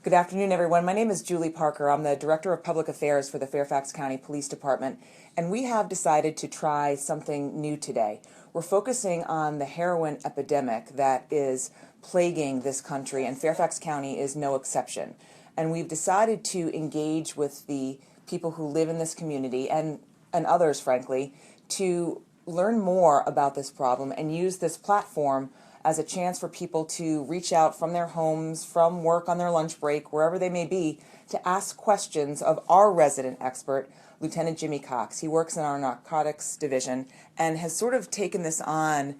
Good afternoon, everyone. My name is Julie Parker. I'm the Director of Public Affairs for the Fairfax County Police Department, and we have decided to try something new today. We're focusing on the heroin epidemic that is plaguing this country, and Fairfax County is no exception. And we've decided to engage with the people who live in this community and others, frankly, to learn more about this problem and use this platform as a chance for people to reach out from their homes, from work on their lunch break, wherever they may be, to ask questions of our resident expert, Lieutenant Jimmy Cox. He works in our Narcotics Division and has sort of taken this on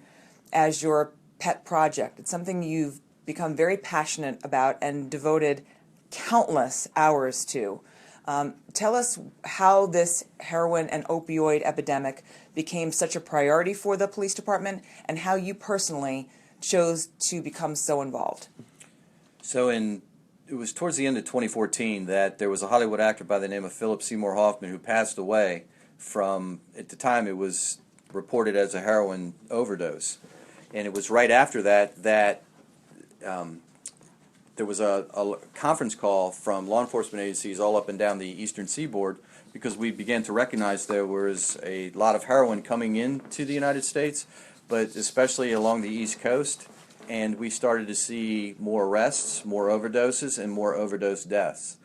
as your pet project. It's something you've become very passionate about and devoted countless hours to. Tell us how this heroin and opioid epidemic became such a priority for the police department and how you personally chose to become so involved. It was towards the end of 2014 that there was a Hollywood actor by the name of Philip Seymour Hoffman who passed away from, at the time it was reported as a heroin overdose. And it was right after that there was a conference call from law enforcement agencies all up and down the eastern seaboard because we began to recognize there was a lot of heroin coming into the United States, but especially along the East Coast, and we started to see more arrests, more overdoses, and more overdose deaths.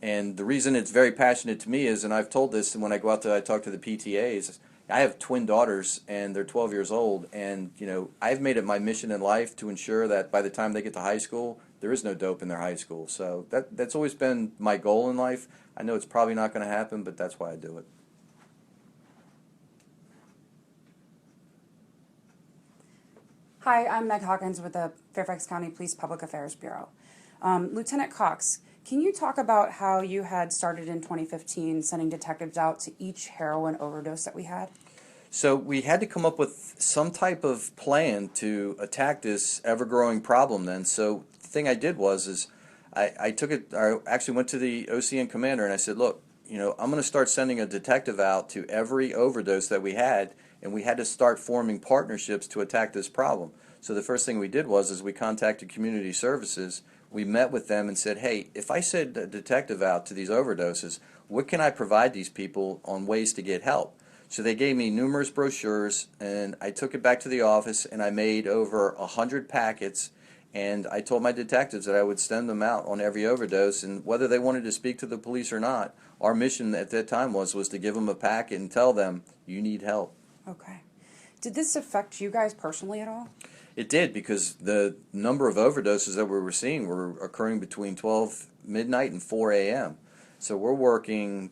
And the reason it's very passionate to me is, and I've told this when I go out there, I talk to the PTAs, I have twin daughters, and they're 12 years old, and I've made it my mission in life to ensure that by the time they get to high school, there is no dope in their high school. So that's always been my goal in life. I know it's probably not going to happen, but that's why I do it. Hi, I'm Meg Hawkins with the Fairfax County Police Public Affairs Bureau. Lieutenant Cox, can you talk about how you had started in 2015 sending detectives out to each heroin overdose that we had? So we had to come up with some type of plan to attack this ever-growing problem then. So the thing I did was I actually went to the OCN commander and I said, look, I'm going to start sending a detective out to every overdose that we had, and we had to start forming partnerships to attack this problem. So the first thing we did was we contacted community services. We met with them and said, hey, if I send a detective out to these overdoses, what can I provide these people on ways to get help? So they gave me numerous brochures, and I took it back to the office, and I made over 100 packets, and I told my detectives that I would send them out on every overdose, and whether they wanted to speak to the police or not, our mission at that time was to give them a packet and tell them, you need help. Okay. Did this affect you guys personally at all? It did, because the number of overdoses that we were seeing were occurring between 12 midnight and 4 a.m. So we're working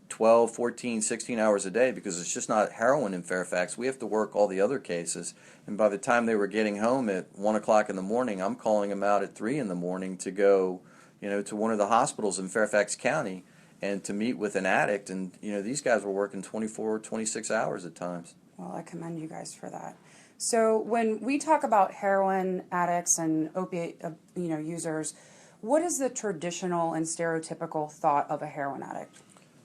12, 14, 16 hours a day because it's just not heroin in Fairfax. We have to work all the other cases. And by the time they were getting home at 1 o'clock in the morning, I'm calling them out at 3 in the morning to go, to one of the hospitals in Fairfax County and to meet with an addict. And, these guys were working 24, 26 hours at times. Well, I commend you guys for that. So when we talk about heroin addicts and opiate users, what is the traditional and stereotypical thought of a heroin addict?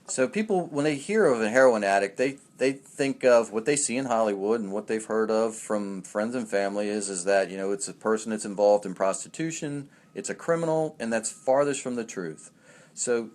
So people, when they hear of a heroin addict, they think of what they see in Hollywood and what they've heard of from friends and family is that, it's a person that's involved in prostitution, it's a criminal, and that's farthest from the truth. So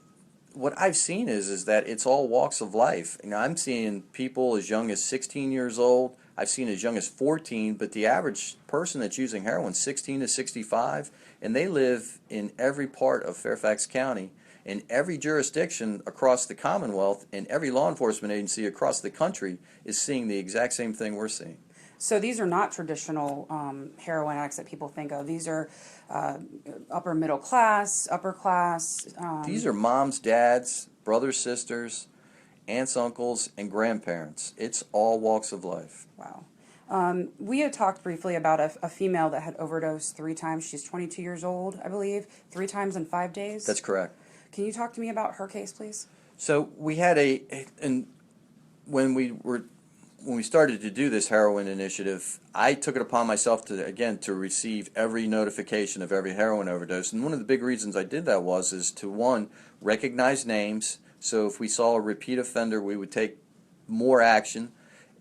what I've seen is that it's all walks of life. I'm seeing people as young as 16 years old. I've seen as young as 14, but the average person that's using heroin is 16 to 65, and they live in every part of Fairfax County, in every jurisdiction across the Commonwealth, and every law enforcement agency across the country is seeing the exact same thing we're seeing. So these are not traditional heroin addicts that people think of. These are upper middle class, upper class. These are moms, dads, brothers, sisters, aunts, uncles, and grandparents. It's all walks of life. Wow. We had talked briefly about a female that had overdosed 3 times. She's 22 years old, I believe, 3 times in 5 days. That's correct. Can you talk to me about her case, please? So we had when we started to do this heroin initiative, I took it upon myself to receive every notification of every heroin overdose. And one of the big reasons I did that is to, one, recognize names. So if we saw a repeat offender, we would take more action.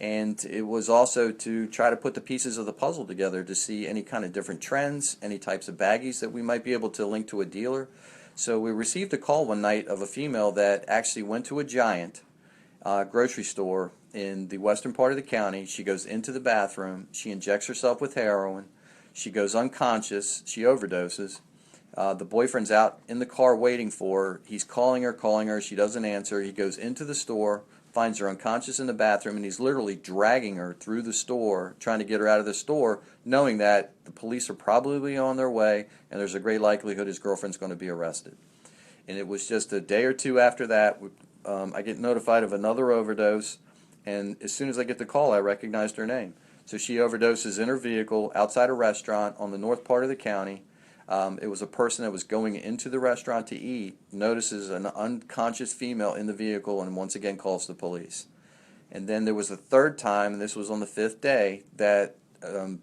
And it was also to try to put the pieces of the puzzle together to see any kind of different trends, any types of baggies that we might be able to link to a dealer. So we received a call one night of a female that actually went to a Giant grocery store in the western part of the county. She goes into the bathroom, she injects herself with heroin, she goes unconscious, she overdoses. The boyfriend's out in the car waiting for her. He's calling her, she doesn't answer. He goes into the store, finds her unconscious in the bathroom, and he's literally dragging her through the store, trying to get her out of the store, knowing that the police are probably on their way, and there's a great likelihood his girlfriend's going to be arrested. And it was just a day or two after that, I get notified of another overdose, and as soon as I get the call, I recognized her name. So she overdoses in her vehicle outside a restaurant on the north part of the county. It was a person that was going into the restaurant to eat, notices an unconscious female in the vehicle, and once again calls the police. And then there was a third time, and this was on the fifth day, that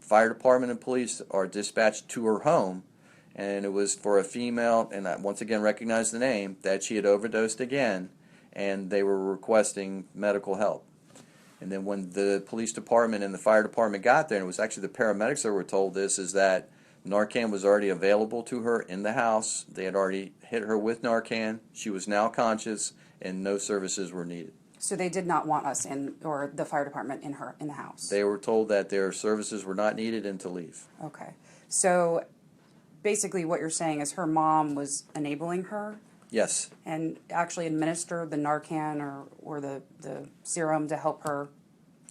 fire department and police are dispatched to her home, and it was for a female, and I once again recognized the name, that she had overdosed again, and they were requesting medical help. And then when the police department and the fire department got there, and it was actually the paramedics that were told this, is that Narcan was already available to her in the house. They had already hit her with Narcan. She was now conscious, and no services were needed. So they did not want us in, or the fire department in the house? They were told that their services were not needed and to leave. Okay. So basically what you're saying is her mom was enabling her? Yes. And actually administered the Narcan or the serum to help her?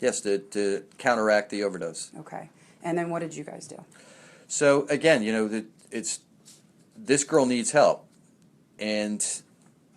Yes, to counteract the overdose. Okay. And then what did you guys do? So again, this girl needs help, and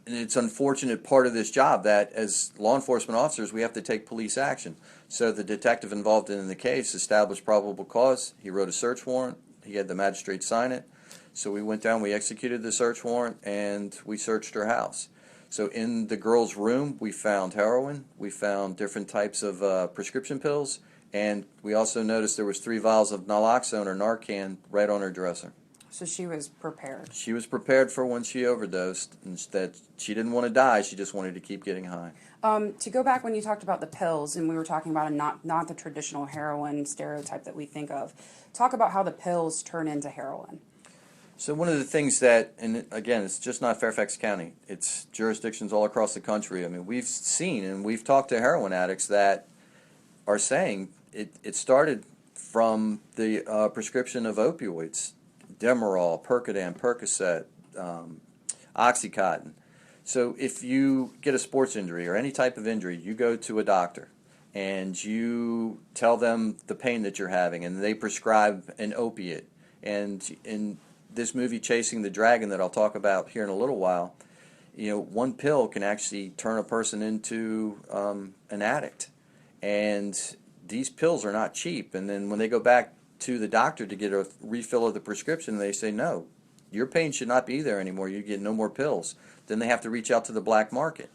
it's unfortunate part of this job that as law enforcement officers we have to take police action. So the detective involved in the case established probable cause. He wrote a search warrant. He had the magistrate sign it. So we went down, we executed the search warrant, and we searched her house. So in the girl's room we found heroin, we found different types of prescription pills, and we also noticed there was 3 vials of naloxone or Narcan right on her dresser. So she was prepared. She was prepared for when she overdosed, and that she didn't want to die, she just wanted to keep getting high. To go back when you talked about the pills, and we were talking about not the traditional heroin stereotype that we think of, talk about how the pills turn into heroin. So one of the things that, and again, it's just not Fairfax County, it's jurisdictions all across the country. I mean, we've seen and we've talked to heroin addicts that are saying it started from the prescription of opioids, Demerol, Percodan, Percocet, Oxycontin. So if you get a sports injury or any type of injury, you go to a doctor and you tell them the pain that you're having, and they prescribe an opiate. And in this movie, Chasing the Dragon, that I'll talk about here in a little while, one pill can actually turn a person into an addict. And these pills are not cheap. And then when they go back to the doctor to get a refill of the prescription, they say, no, your pain should not be there anymore. You get no more pills. Then they have to reach out to the black market.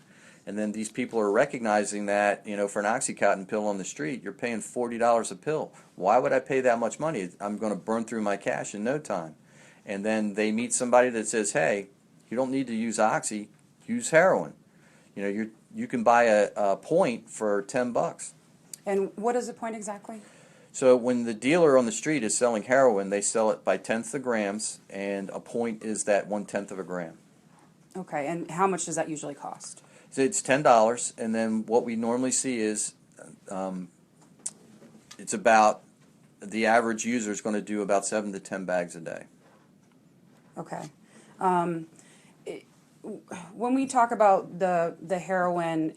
And then these people are recognizing that, for an Oxycontin pill on the street, you're paying $40 a pill. Why would I pay that much money? I'm going to burn through my cash in no time. And then they meet somebody that says, hey, you don't need to use Oxy, use heroin. You can buy a point for $10. And what is a point exactly? So when the dealer on the street is selling heroin, they sell it by tenths of grams, and a point is that 1/10 of a gram. Okay, and how much does that usually cost? So it's $10, and then what we normally see is it's about, the average user is going to do about 7 to 10 bags a day. Okay. When we talk about the heroin,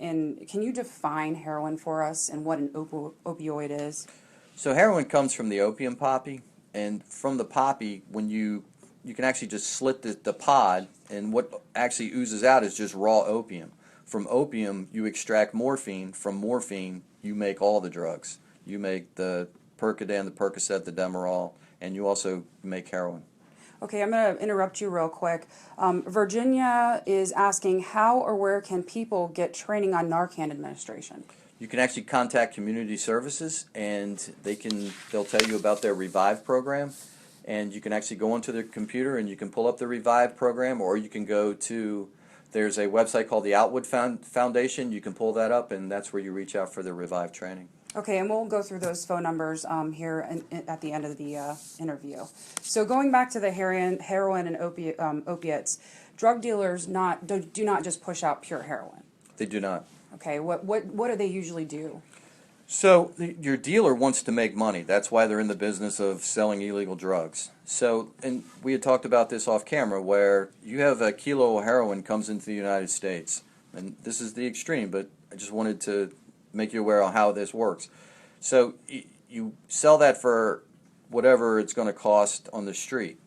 can you define heroin for us and what an opioid is? So heroin comes from the opium poppy, and from the poppy, when you can actually just slit the pod, and what actually oozes out is just raw opium. From opium, you extract morphine. From morphine, you make all the drugs. You make the Percodan, the Percocet, the Demerol, and you also make heroin. Okay, I'm going to interrupt you real quick. Virginia is asking, how or where can people get training on Narcan administration? You can actually contact Community Services, and they'll tell you about their Revive program, and you can actually go onto their computer and you can pull up the Revive program, or you can go to, there's a website called the Outwood Foundation. You can pull that up, and that's where you reach out for the Revive training. Okay, and we'll go through those phone numbers here at the end of the interview. So going back to the heroin and opiates, drug dealers do not just push out pure heroin. They do not. Okay, what do they usually do? So your dealer wants to make money. That's why they're in the business of selling illegal drugs. So, and we had talked about this off camera, where you have a kilo of heroin comes into the United States, and this is the extreme, but I just wanted to make you aware of how this works. So you sell that for whatever it's going to cost on the street,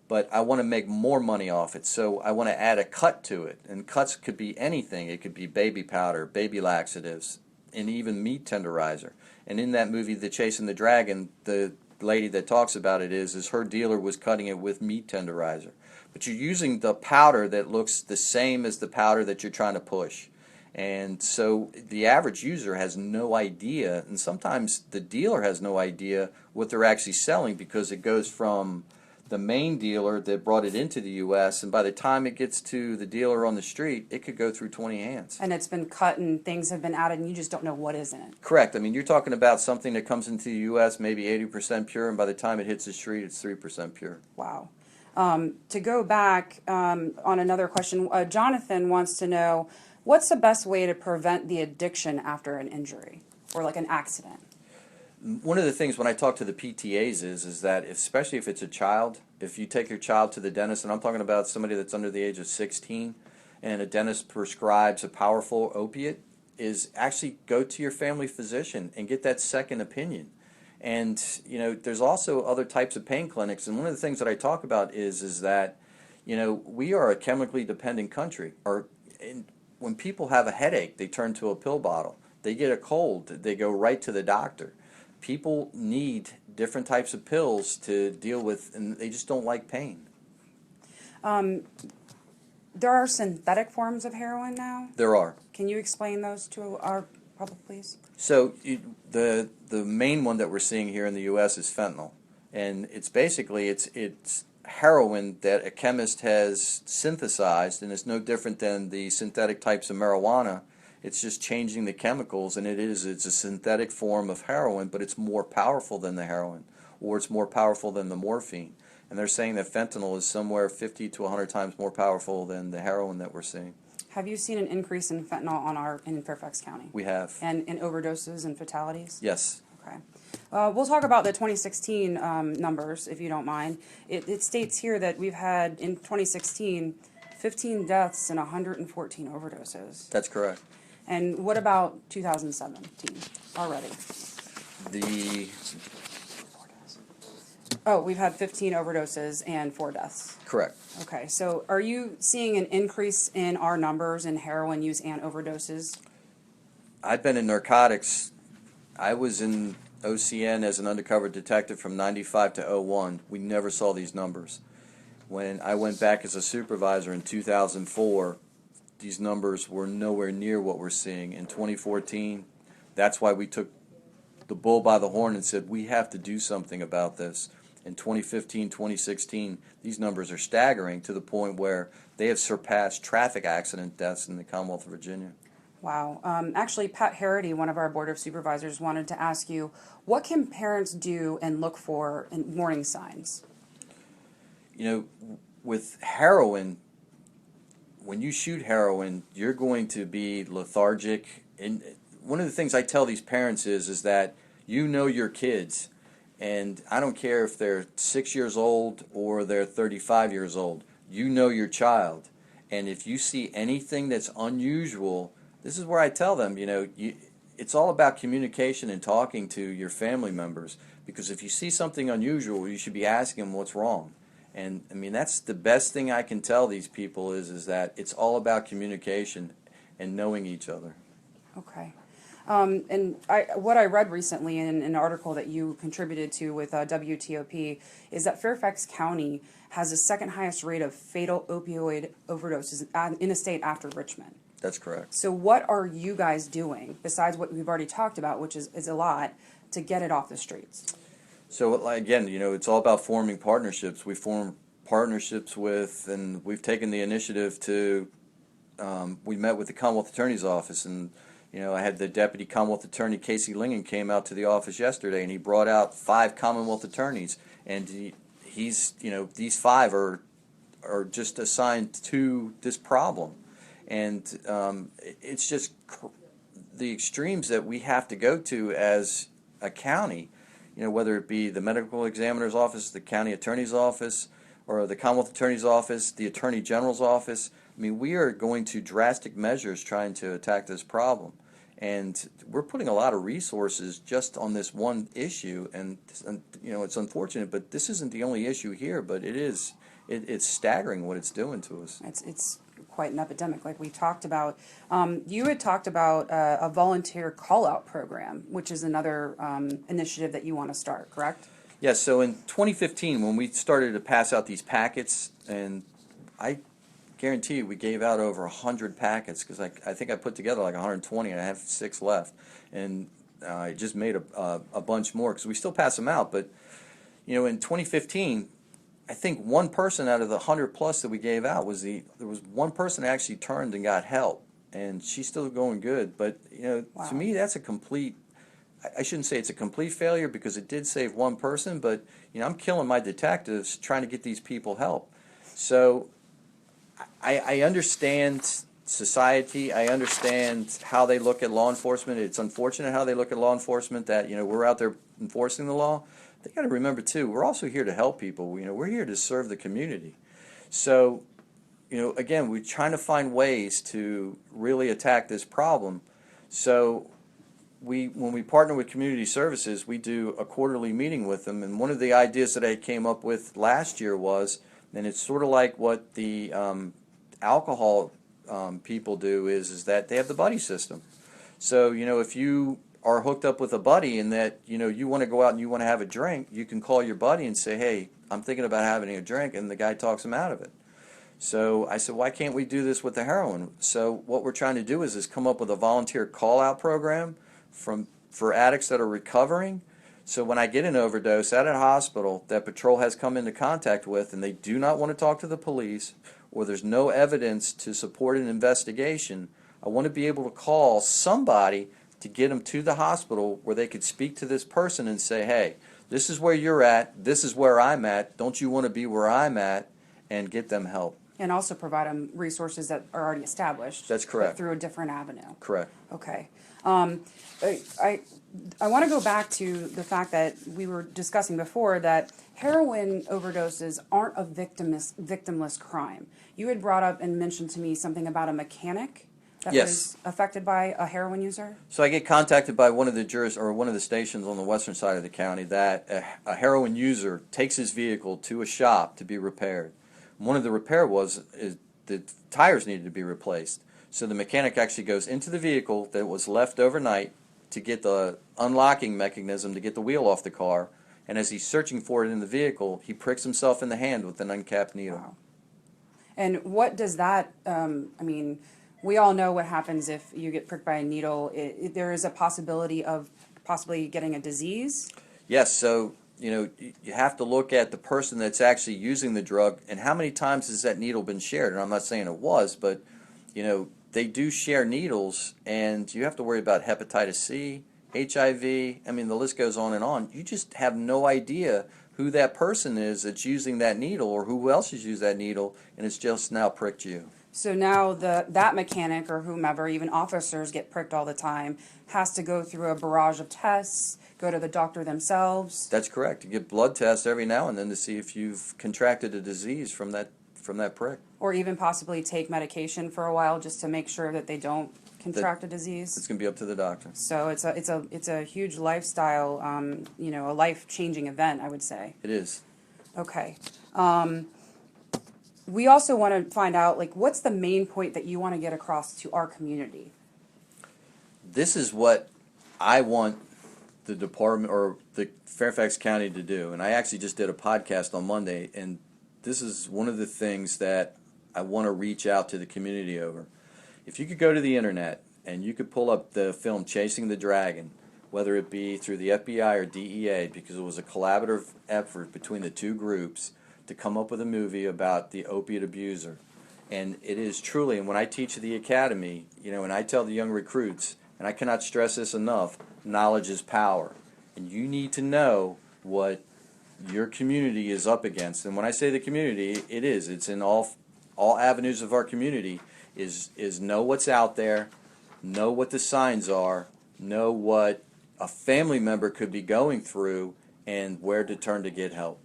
but I want to make more money off it, so I want to add a cut to it, and cuts could be anything. It could be baby powder, baby laxatives, and even meat tenderizer. And in that movie, The Chasing the Dragon, the lady that talks about it is her dealer was cutting it with meat tenderizer. But you're using the powder that looks the same as the powder that you're trying to push. And so the average user has no idea, and sometimes the dealer has no idea what they're actually selling, because it goes from the main dealer that brought it into the U.S., and by the time it gets to the dealer on the street, it could go through 20 hands. And it's been cut and things have been added and you just don't know what is in it. Correct. I mean, you're talking about something that comes into the U.S. maybe 80% pure, and by the time it hits the street, it's 3% pure. Wow. To go back on another question, Jonathan wants to know, what's the best way to prevent the addiction after an injury or like an accident? One of the things when I talk to the PTAs is that, especially if it's a child, if you take your child to the dentist, and I'm talking about somebody that's under the age of 16, and a dentist prescribes a powerful opiate, is actually go to your family physician and get that second opinion. And you know, there's also other types of pain clinics, and one of the things that I talk about is that, you know, we are a chemically dependent country. When people have a headache, they turn to a pill bottle. They get a cold, they go right to the doctor. People need different types of pills to deal with, and they just don't like pain. There are synthetic forms of heroin now. There are. Can you explain those to our public, please? So the main one that we're seeing here in the U.S. is fentanyl, and it's basically it's heroin that a chemist has synthesized, and it's no different than the synthetic types of marijuana. It's just changing the chemicals, and it's a synthetic form of heroin, but it's more powerful than the heroin, or it's more powerful than the morphine. And they're saying that fentanyl is somewhere 50 to 100 times more powerful than the heroin that we're seeing. Have you seen an increase in fentanyl in Fairfax County? We have. And in overdoses and fatalities? Yes. Okay. We'll talk about the 2016 numbers, if you don't mind. It states here that we've had, in 2016, 15 deaths and 114 overdoses. That's correct. And what about 2017 already? Oh, we've had 15 overdoses and 4 deaths. Correct. Okay, so are you seeing an increase in our numbers in heroin use and overdoses? I've been in narcotics. I was in OCN as an undercover detective from 95 to 01. We never saw these numbers. When I went back as a supervisor in 2004, these numbers were nowhere near what we're seeing. In 2014, that's why we took the bull by the horn and said, we have to do something about this. In 2015, 2016, these numbers are staggering to the point where they have surpassed traffic accident deaths in the Commonwealth of Virginia. Wow. Actually, Pat Harity, one of our Board of Supervisors, wanted to ask you, what can parents do and look for in warning signs? You know, with heroin, when you shoot heroin, you're going to be lethargic. And one of the things I tell these parents is that you know your kids. And I don't care if they're 6 years old or they're 35 years old. You know your child. And if you see anything that's unusual, this is where I tell them, you know, it's all about communication and talking to your family members. Because if you see something unusual, you should be asking them what's wrong. And, I mean, that's the best thing I can tell these people is that it's all about communication and knowing each other. Okay. And what I read recently in an article that you contributed to with WTOP is that Fairfax County has the second highest rate of fatal opioid overdoses in the state after Richmond. That's correct. So what are you guys doing, besides what we've already talked about, which is a lot, to get it off the streets? So, again, you know, it's all about forming partnerships. We form partnerships with, and we've taken the initiative to, we met with the Commonwealth Attorney's Office, and I had the Deputy Commonwealth Attorney Casey Lingen came out to the office yesterday, and he brought out 5 Commonwealth attorneys, and he's these 5 are just assigned to this problem, and it's just the extremes that we have to go to as a county, whether it be the medical examiner's office, the county attorney's office, or the Commonwealth Attorney's office, the Attorney General's office. I mean, we are going to drastic measures trying to attack this problem. And we're putting a lot of resources just on this one issue, and it's unfortunate, but this isn't the only issue here, but it's staggering what it's doing to us. It's quite an epidemic, like we talked about. You had talked about a volunteer call-out program, which is another initiative that you want to start, correct? Yes, so in 2015, when we started to pass out these packets, and I guarantee you we gave out over 100 packets, because I think I put together like 120 and I have 6 left, and I just made a bunch more because we still pass them out. But in 2015, I think one person out of the 100 plus that we gave out there was one person that actually turned and got help, and she's still going good. But Wow. To me, that's a complete. I shouldn't say it's a complete failure, because it did save one person, but I'm killing my detectives trying to get these people help. So I understand society. I understand how they look at law enforcement. It's unfortunate how they look at law enforcement, that we're out there enforcing the law. They got to remember too, we're also here to help people. We're here to serve the community. So again, we're trying to find ways to really attack this problem. So when we partner with community services, we do a quarterly meeting with them, and one of the ideas that I came up with last year was, and it's sort of like what the alcohol people do, is that they have the buddy system. So if you are hooked up with a buddy and that you want to go out and you want to have a drink, you can call your buddy and say, hey, I'm thinking about having a drink, and the guy talks him out of it. So I said, why can't we do this with the heroin? So what we're trying to do is come up with a volunteer call-out program for addicts that are recovering. So when I get an overdose at a hospital that patrol has come into contact with, and they do not want to talk to the police, or there's no evidence to support an investigation, I want to be able to call somebody to get them to the hospital where they could speak to this person and say, hey, this is where you're at, this is where I'm at, don't you want to be where I'm at, and get them help. And also provide them resources that are already established. That's correct. But through a different avenue. Correct. Okay. I want to go back to the fact that we were discussing before that heroin overdoses aren't a victimless crime. You had brought up and mentioned to me something about a mechanic that Yes. was affected by a heroin user. So I get contacted by one of the stations on the western side of the county that a heroin user takes his vehicle to a shop to be repaired. One of the repair is the tires needed to be replaced. So the mechanic actually goes into the vehicle that was left overnight to get the unlocking mechanism to get the wheel off the car, and as he's searching for it in the vehicle, he pricks himself in the hand with an uncapped needle. Wow. And what does that, we all know what happens if you get pricked by a needle. There is a possibility of possibly getting a disease. Yes, so you have to look at the person that's actually using the drug and how many times has that needle been shared. And I'm not saying it was, but they do share needles, and you have to worry about hepatitis C, HIV. I mean, the list goes on and on. You just have no idea who that person is that's using that needle, or who else has used that needle, and it's just now pricked you. So now that mechanic or whomever, even officers get pricked all the time, has to go through a barrage of tests, go to the doctor themselves. That's correct. You get blood tests every now and then to see if you've contracted a disease from that prick. Or even possibly take medication for a while just to make sure that they don't contract a disease. It's going to be up to the doctor. So it's a huge lifestyle, a life-changing event, I would say. It is. Okay. We also want to find out, what's the main point that you want to get across to our community? This is what I want the department or the Fairfax County to do. And I actually just did a podcast on Monday, and this is one of the things that I want to reach out to the community over. If you could go to the internet and you could pull up the film Chasing the Dragon, whether it be through the FBI or DEA, because it was a collaborative effort between the two groups to come up with a movie about the opiate abuser. And it is truly, and when I teach at the academy, and I tell the young recruits, and I cannot stress this enough, knowledge is power. And you need to know what your community is up against. And when I say the community, it's in all avenues of our community, is know what's out there, know what the signs are, know what a family member could be going through, and where to turn to get help.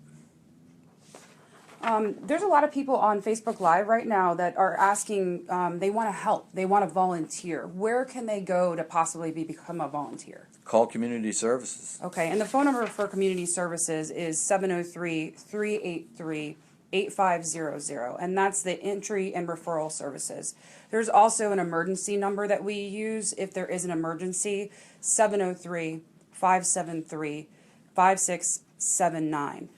There's a lot of people on Facebook Live right now that are asking, they want to help, they want to volunteer. Where can they go to possibly become a volunteer? Call community services. Okay, and the phone number for community services is 703-383-8500, and that's the entry and referral services. There's also an emergency number that we use if there is an emergency, 703-573-5679.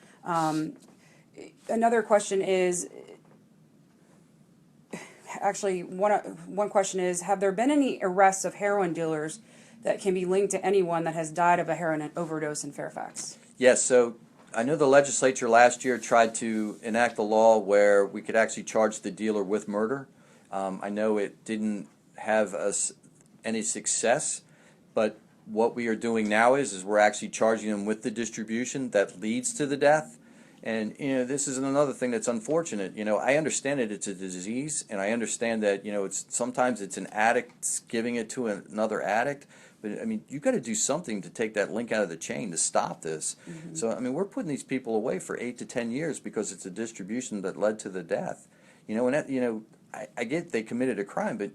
Another question is, actually, one question is, have there been any arrests of heroin dealers that can be linked to anyone that has died of a heroin overdose in Fairfax? Yes, so I know the legislature last year tried to enact a law where we could actually charge the dealer with murder. I know it didn't have any success, but what we are doing now is we're actually charging them with the distribution that leads to the death. And, this is another thing that's unfortunate. I understand that it's a disease, and I understand that, sometimes it's an addict giving it to another addict. But, you've got to do something to take that link out of the chain to stop this. Mm-hmm. So, we're putting these people away for 8 to 10 years because it's a distribution that led to the death. And that, I get they committed a crime, but,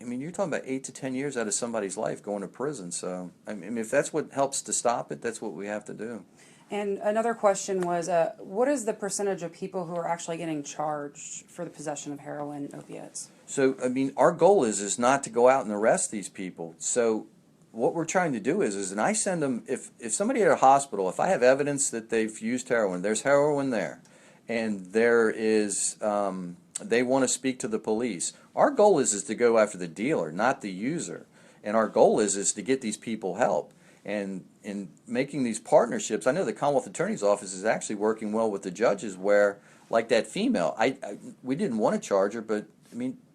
you're talking about 8 to 10 years out of somebody's life going to prison. So, if that's what helps to stop it, that's what we have to do. And another question was, what is the percentage of people who are actually getting charged for the possession of heroin and opiates? So, our goal is not to go out and arrest these people. So, what we're trying to do is and I send them, if somebody at a hospital, if I have evidence that they've used heroin, there's heroin there, and there is, they want to speak to the police. Our goal is to go after the dealer, not the user. And our goal is to get these people help. And in making these partnerships, I know the Commonwealth Attorney's Office is actually working well with the judges where, like that female, we didn't want to charge her, but,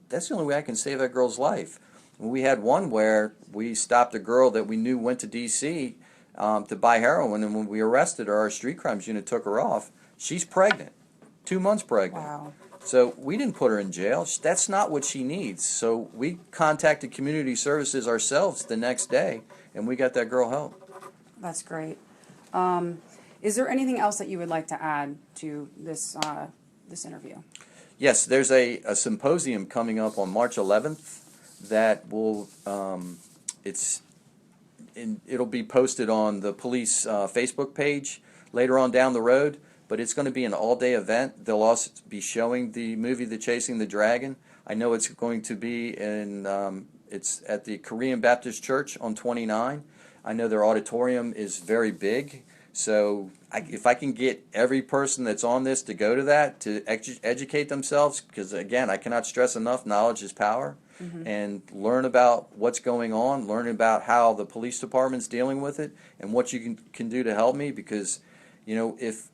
that's the only way I can save that girl's life. We had one where we stopped a girl that we knew went to D.C. To buy heroin, and when we arrested her, our street crimes unit took her off. She's pregnant, 2 months pregnant. Wow. So we didn't put her in jail. That's not what she needs. So we contacted community services ourselves the next day, and we got that girl help. That's great. Is there anything else that you would like to add to this interview? Yes, there's a symposium coming up on March 11th that will it'll be posted on the police Facebook page later on down the road. But it's going to be an all-day event. They'll also be showing the movie The Chasing the Dragon. I know it's going to be it's at the Korean Baptist Church on 29. I know their auditorium is very big. So if I can get every person that's on this to go to that, to educate themselves, because, again, I cannot stress enough, knowledge is power, mm-hmm. and learn about what's going on, learn about how the police department's dealing with it, and what you can do to help me, because if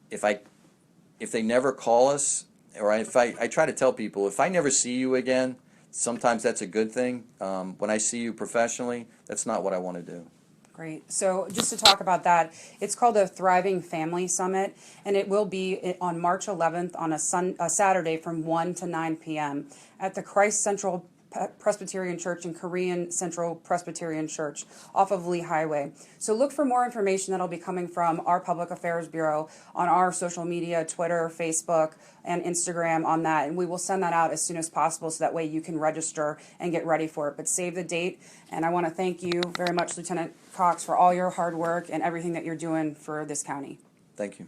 they never call us, or I try to tell people, if I never see you again, sometimes that's a good thing. When I see you professionally, that's not what I want to do. Great. So just to talk about that, it's called the Thriving Family Summit, and it will be on March 11th on a Saturday from 1 to 9 p.m. at the Christ Central Presbyterian Church and Korean Central Presbyterian Church off of Lee Highway. So look for more information that'll be coming from our Public Affairs Bureau on our social media, Twitter, Facebook, and Instagram on that. And we will send that out as soon as possible so that way you can register and get ready for it. But save the date. And I want to thank you very much, Lieutenant Cox, for all your hard work and everything that you're doing for this county. Thank you.